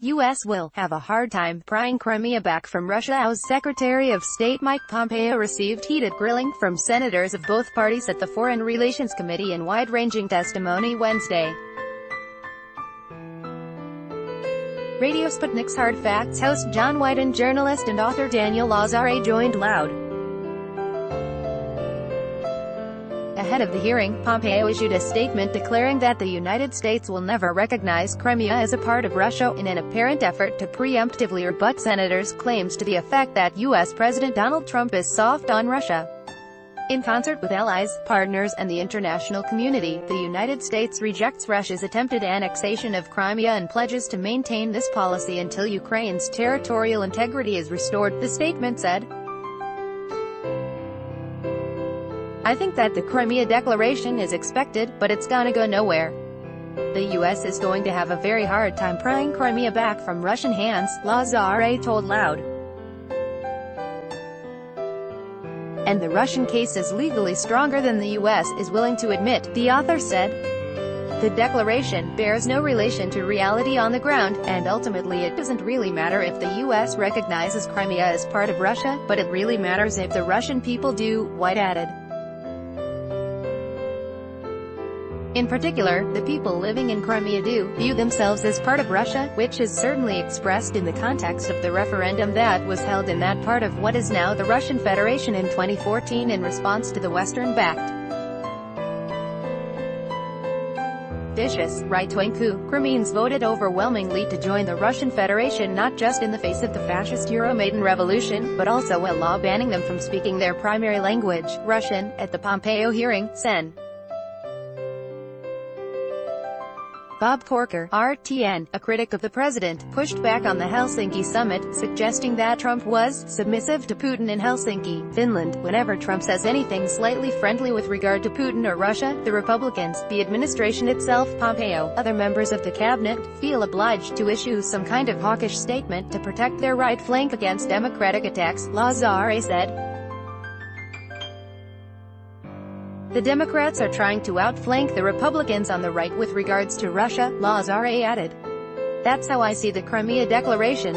U.S. will have a hard time prying Crimea back from Russia. As Secretary of State Mike Pompeo received heated grilling from senators of both parties at the Foreign Relations Committee in wide-ranging testimony Wednesday. Radio Sputnik's Hard Facts host John White and journalist and author Daniel Lazare joined Loud. Ahead of the hearing, Pompeo issued a statement declaring that the United States will never recognize Crimea as a part of Russia, in an apparent effort to preemptively rebut senators' claims to the effect that U.S. President Donald Trump is soft on Russia. In concert with allies, partners, and the international community, the United States rejects Russia's attempted annexation of Crimea and pledges to maintain this policy until Ukraine's territorial integrity is restored, the statement said. I think that the Crimea Declaration is expected, but it's gonna go nowhere. The U.S. is going to have a very hard time prying Crimea back from Russian hands, Lazare told Loud. And the Russian case is legally stronger than the U.S. is willing to admit, the author said. The declaration bears no relation to reality on the ground, and ultimately it doesn't really matter if the U.S. recognizes Crimea as part of Russia, but it really matters if the Russian people do, White added. In particular, the people living in Crimea do view themselves as part of Russia, which is certainly expressed in the context of the referendum that was held in that part of what is now the Russian Federation in 2014 in response to the Western-backed vicious, right-wing coup. Crimeans voted overwhelmingly to join the Russian Federation, not just in the face of the fascist Euromaidan revolution, but also a law banning them from speaking their primary language, Russian, at the Pompeo hearing. Sen. Bob Corker, RTN, a critic of the president, pushed back on the Helsinki summit, suggesting that Trump was submissive to Putin in Helsinki, Finland. Whenever Trump says anything slightly friendly with regard to Putin or Russia, the Republicans, the administration itself, Pompeo, other members of the cabinet, feel obliged to issue some kind of hawkish statement to protect their right flank against Democratic attacks, Lazare said. The Democrats are trying to outflank the Republicans on the right with regards to Russia, Lazare added. That's how I see the Crimea Declaration.